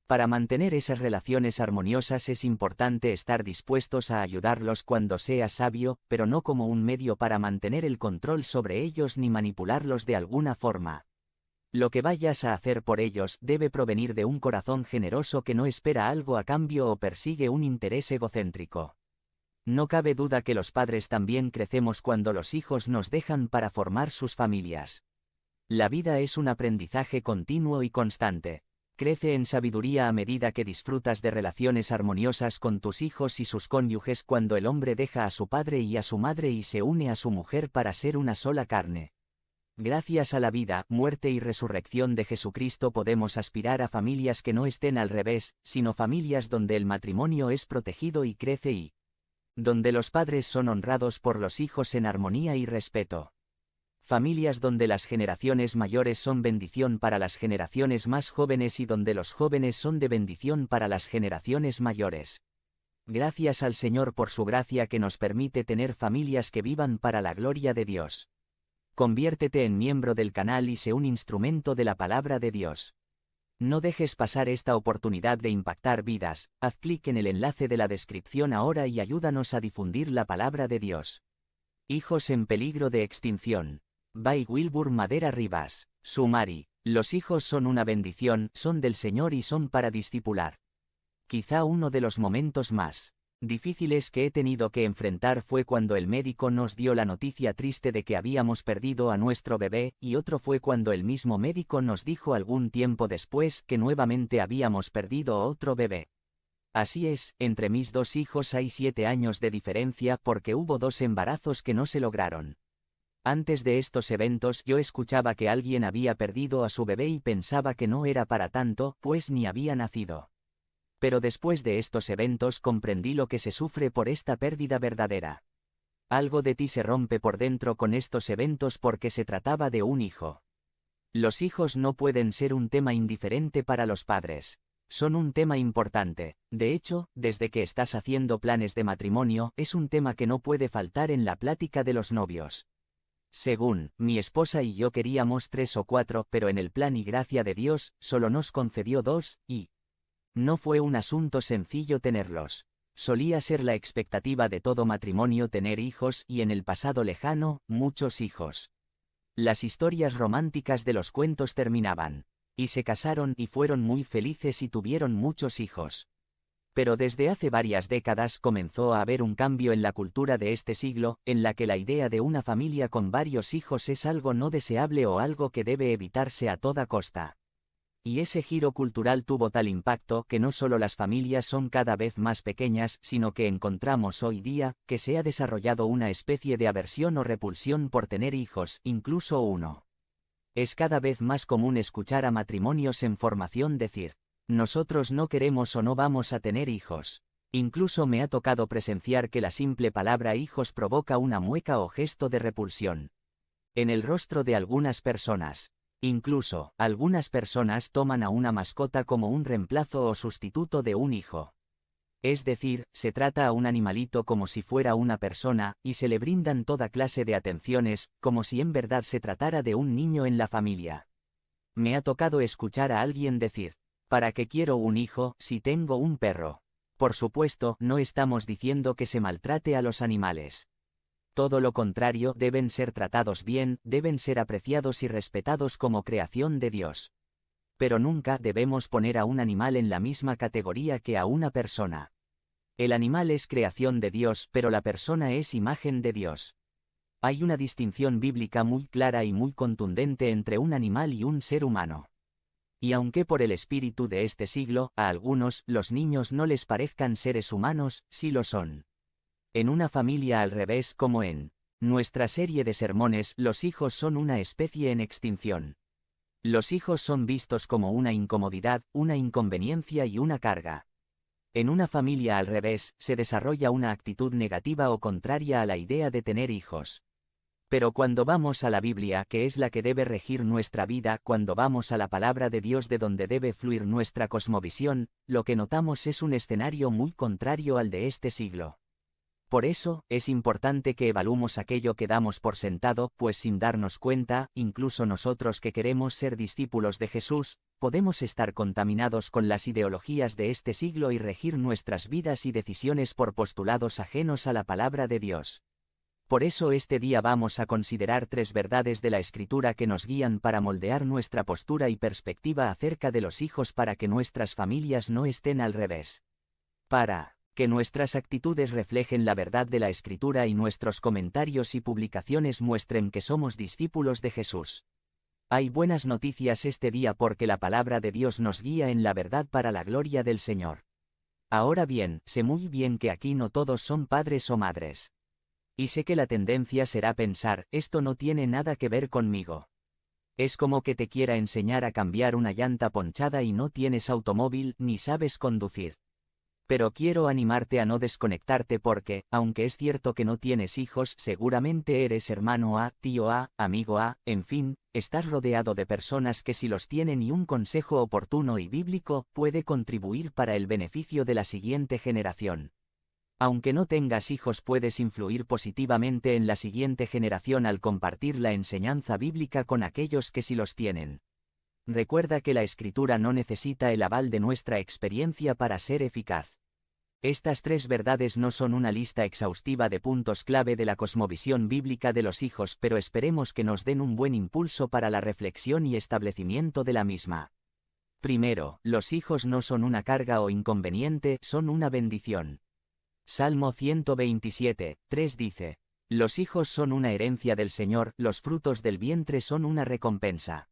Para mantener esas relaciones armoniosas es importante estar dispuestos a ayudarlos cuando sea sabio, pero no como un medio para mantener el control sobre ellos ni manipularlos de alguna forma. Lo que vayas a hacer por ellos debe provenir de un corazón generoso que no espera algo a cambio o persigue un interés egocéntrico. No cabe duda que los padres también crecemos cuando los hijos nos dejan para formar sus familias. La vida es un aprendizaje continuo y constante. Crece en sabiduría a medida que disfrutas de relaciones armoniosas con tus hijos y sus cónyuges cuando el hombre deja a su padre y a su madre y se une a su mujer para ser una sola carne. Gracias a la vida, muerte y resurrección de Jesucristo podemos aspirar a familias que no estén al revés, sino familias donde el matrimonio es protegido y crece y donde los padres son honrados por los hijos en armonía y respeto. Familias donde las generaciones mayores son bendición para las generaciones más jóvenes y donde los jóvenes son de bendición para las generaciones mayores. Gracias al Señor por su gracia que nos permite tener familias que vivan para la gloria de Dios. Conviértete en miembro del canal y sé un instrumento de la palabra de Dios. No dejes pasar esta oportunidad de impactar vidas. Haz clic en el enlace de la descripción ahora y ayúdanos a difundir la palabra de Dios. Hijos en peligro de extinción. By Wilbur Madera Rivas. Sumari. Los hijos son una bendición, son del Señor y son para discipular. Quizá uno de los momentos más difíciles que he tenido que enfrentar fue cuando el médico nos dio la noticia triste de que habíamos perdido a nuestro bebé, y otro fue cuando el mismo médico nos dijo algún tiempo después que nuevamente habíamos perdido a otro bebé. Así es, entre mis dos hijos hay 7 años de diferencia porque hubo 2 embarazos que no se lograron. Antes de estos eventos yo escuchaba que alguien había perdido a su bebé y pensaba que no era para tanto, pues ni había nacido. Pero después de estos eventos comprendí lo que se sufre por esta pérdida verdadera. Algo de ti se rompe por dentro con estos eventos porque se trataba de un hijo. Los hijos no pueden ser un tema indiferente para los padres. Son un tema importante. De hecho, desde que estás haciendo planes de matrimonio, es un tema que no puede faltar en la plática de los novios. Según mi esposa y yo queríamos 3 o 4, pero en el plan y gracia de Dios, solo nos concedió 2, y no fue un asunto sencillo tenerlos. Solía ser la expectativa de todo matrimonio tener hijos y en el pasado lejano, muchos hijos. Las historias románticas de los cuentos terminaban. Y se casaron y fueron muy felices y tuvieron muchos hijos. Pero desde hace varias décadas comenzó a haber un cambio en la cultura de este siglo, en la que la idea de una familia con varios hijos es algo no deseable o algo que debe evitarse a toda costa. Y ese giro cultural tuvo tal impacto que no solo las familias son cada vez más pequeñas, sino que encontramos hoy día que se ha desarrollado una especie de aversión o repulsión por tener hijos, incluso uno. Es cada vez más común escuchar a matrimonios en formación decir: nosotros no queremos o no vamos a tener hijos. Incluso me ha tocado presenciar que la simple palabra hijos provoca una mueca o gesto de repulsión en el rostro de algunas personas. Incluso, algunas personas toman a una mascota como un reemplazo o sustituto de un hijo. Es decir, se trata a un animalito como si fuera una persona, y se le brindan toda clase de atenciones, como si en verdad se tratara de un niño en la familia. Me ha tocado escuchar a alguien decir: ¿para qué quiero un hijo si tengo un perro? Por supuesto, no estamos diciendo que se maltrate a los animales. Todo lo contrario, deben ser tratados bien, deben ser apreciados y respetados como creación de Dios. Pero nunca debemos poner a un animal en la misma categoría que a una persona. El animal es creación de Dios, pero la persona es imagen de Dios. Hay una distinción bíblica muy clara y muy contundente entre un animal y un ser humano. Y aunque por el espíritu de este siglo, a algunos, los niños no les parezcan seres humanos, sí lo son. En una familia al revés, como en nuestra serie de sermones, los hijos son una especie en extinción. Los hijos son vistos como una incomodidad, una inconveniencia y una carga. En una familia al revés, se desarrolla una actitud negativa o contraria a la idea de tener hijos. Pero cuando vamos a la Biblia, que es la que debe regir nuestra vida, cuando vamos a la palabra de Dios de donde debe fluir nuestra cosmovisión, lo que notamos es un escenario muy contrario al de este siglo. Por eso, es importante que evaluemos aquello que damos por sentado, pues sin darnos cuenta, incluso nosotros que queremos ser discípulos de Jesús, podemos estar contaminados con las ideologías de este siglo y regir nuestras vidas y decisiones por postulados ajenos a la palabra de Dios. Por eso este día vamos a considerar 3 verdades de la Escritura que nos guían para moldear nuestra postura y perspectiva acerca de los hijos para que nuestras familias no estén al revés. Para que nuestras actitudes reflejen la verdad de la Escritura y nuestros comentarios y publicaciones muestren que somos discípulos de Jesús. Hay buenas noticias este día porque la palabra de Dios nos guía en la verdad para la gloria del Señor. Ahora bien, sé muy bien que aquí no todos son padres o madres. Y sé que la tendencia será pensar, esto no tiene nada que ver conmigo. Es como que te quiera enseñar a cambiar una llanta ponchada y no tienes automóvil ni sabes conducir. Pero quiero animarte a no desconectarte porque, aunque es cierto que no tienes hijos, seguramente eres hermano A, tío A, amigo A, en fin, estás rodeado de personas que si los tienen y un consejo oportuno y bíblico puede contribuir para el beneficio de la siguiente generación. Aunque no tengas hijos puedes influir positivamente en la siguiente generación al compartir la enseñanza bíblica con aquellos que sí los tienen. Recuerda que la Escritura no necesita el aval de nuestra experiencia para ser eficaz. Estas 3 verdades no son una lista exhaustiva de puntos clave de la cosmovisión bíblica de los hijos, pero esperemos que nos den un buen impulso para la reflexión y establecimiento de la misma. Primero, los hijos no son una carga o inconveniente, son una bendición. Salmo 127, 3 dice: Los hijos son una herencia del Señor, los frutos del vientre son una recompensa.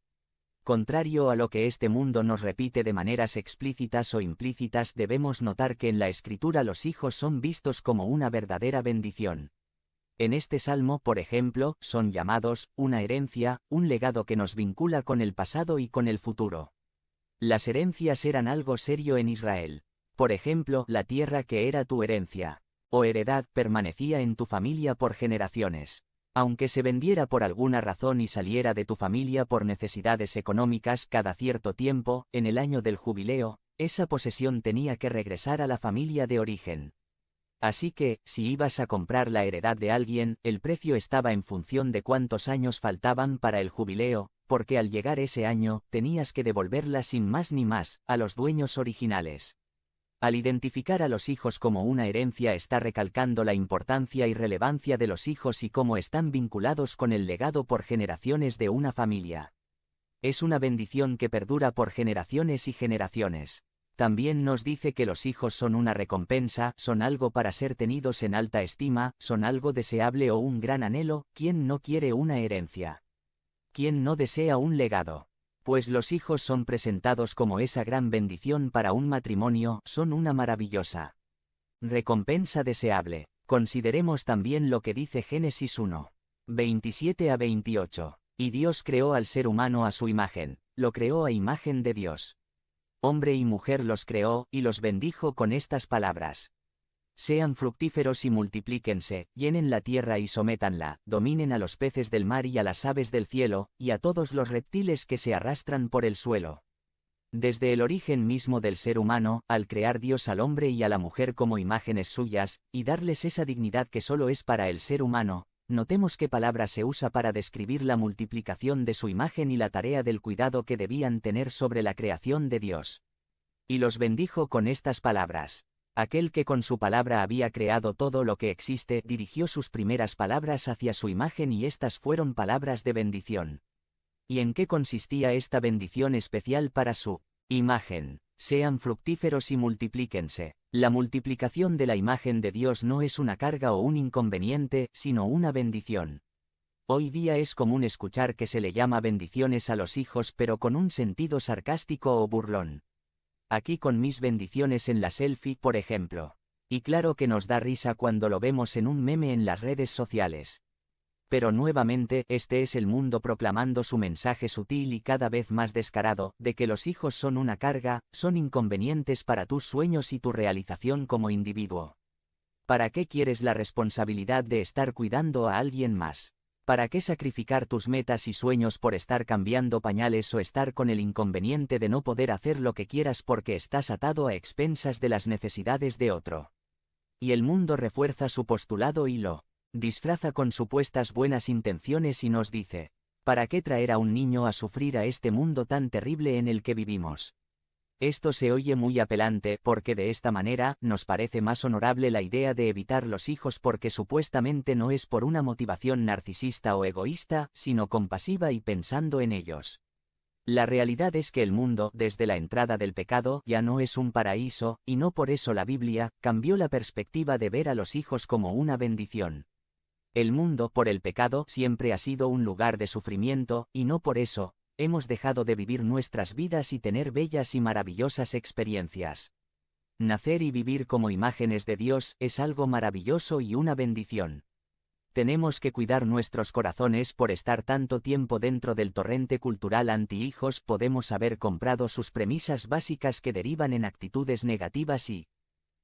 Contrario a lo que este mundo nos repite de maneras explícitas o implícitas, debemos notar que en la Escritura los hijos son vistos como una verdadera bendición. En este salmo, por ejemplo, son llamados una herencia, un legado que nos vincula con el pasado y con el futuro. Las herencias eran algo serio en Israel. Por ejemplo, la tierra que era tu herencia o heredad permanecía en tu familia por generaciones. Aunque se vendiera por alguna razón y saliera de tu familia por necesidades económicas cada cierto tiempo, en el año del jubileo, esa posesión tenía que regresar a la familia de origen. Así que, si ibas a comprar la heredad de alguien, el precio estaba en función de cuántos años faltaban para el jubileo, porque al llegar ese año, tenías que devolverla sin más ni más, a los dueños originales. Al identificar a los hijos como una herencia está recalcando la importancia y relevancia de los hijos y cómo están vinculados con el legado por generaciones de una familia. Es una bendición que perdura por generaciones y generaciones. También nos dice que los hijos son una recompensa, son algo para ser tenidos en alta estima, son algo deseable o un gran anhelo. ¿Quién no quiere una herencia? ¿Quién no desea un legado? Pues los hijos son presentados como esa gran bendición para un matrimonio, son una maravillosa recompensa deseable. Consideremos también lo que dice Génesis 1, 27 a 28. Y Dios creó al ser humano a su imagen, lo creó a imagen de Dios. Hombre y mujer los creó, y los bendijo con estas palabras: Sean fructíferos y multiplíquense, llenen la tierra y sométanla, dominen a los peces del mar y a las aves del cielo, y a todos los reptiles que se arrastran por el suelo. Desde el origen mismo del ser humano, al crear Dios al hombre y a la mujer como imágenes suyas, y darles esa dignidad que solo es para el ser humano, notemos qué palabra se usa para describir la multiplicación de su imagen y la tarea del cuidado que debían tener sobre la creación de Dios. Y los bendijo con estas palabras. Aquel que con su palabra había creado todo lo que existe, dirigió sus primeras palabras hacia su imagen y estas fueron palabras de bendición. ¿Y en qué consistía esta bendición especial para su imagen? Sean fructíferos y multiplíquense. La multiplicación de la imagen de Dios no es una carga o un inconveniente, sino una bendición. Hoy día es común escuchar que se le llama bendiciones a los hijos, pero con un sentido sarcástico o burlón. Aquí con mis bendiciones en la selfie, por ejemplo. Y claro que nos da risa cuando lo vemos en un meme en las redes sociales. Pero nuevamente, este es el mundo proclamando su mensaje sutil y cada vez más descarado, de que los hijos son una carga, son inconvenientes para tus sueños y tu realización como individuo. ¿Para qué quieres la responsabilidad de estar cuidando a alguien más? ¿Para qué sacrificar tus metas y sueños por estar cambiando pañales o estar con el inconveniente de no poder hacer lo que quieras porque estás atado a expensas de las necesidades de otro? Y el mundo refuerza su postulado y lo disfraza con supuestas buenas intenciones y nos dice, ¿para qué traer a un niño a sufrir a este mundo tan terrible en el que vivimos? Esto se oye muy apelante porque de esta manera nos parece más honorable la idea de evitar los hijos porque supuestamente no es por una motivación narcisista o egoísta, sino compasiva y pensando en ellos. La realidad es que el mundo, desde la entrada del pecado, ya no es un paraíso, y no por eso la Biblia cambió la perspectiva de ver a los hijos como una bendición. El mundo, por el pecado, siempre ha sido un lugar de sufrimiento, y no por eso hemos dejado de vivir nuestras vidas y tener bellas y maravillosas experiencias. Nacer y vivir como imágenes de Dios es algo maravilloso y una bendición. Tenemos que cuidar nuestros corazones por estar tanto tiempo dentro del torrente cultural anti-hijos. Podemos haber comprado sus premisas básicas que derivan en actitudes negativas y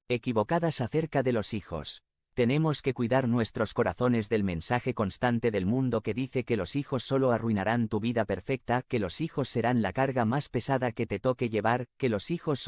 equivocadas acerca de los hijos. Tenemos que cuidar nuestros corazones del mensaje constante del mundo que dice que los hijos solo arruinarán tu vida perfecta, que los hijos serán la carga más pesada que te toque llevar, que los hijos son